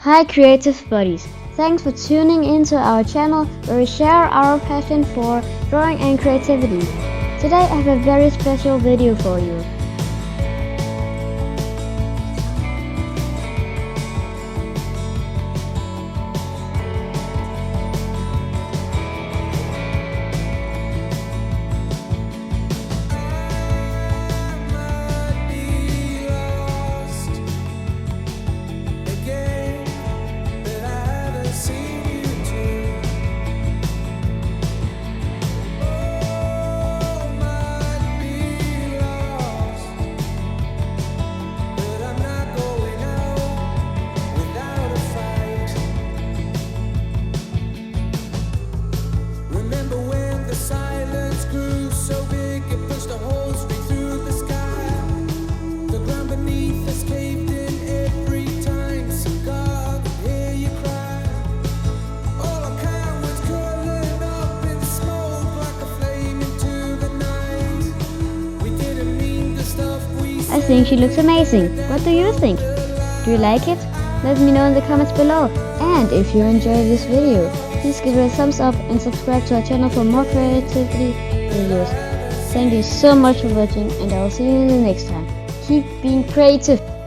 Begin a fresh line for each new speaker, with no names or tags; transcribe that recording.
Hi creative buddies, thanks for tuning into our channel where we share our passion for drawing and creativity. Today I have a very special video for you. I think she looks amazing. What do you think? Do you like it? Let me know in the comments below. And if you enjoyed this video, please give it a thumbs up and subscribe to our channel for more creativity videos. Thank you so much for watching and I will see you in the next time. Keep being creative!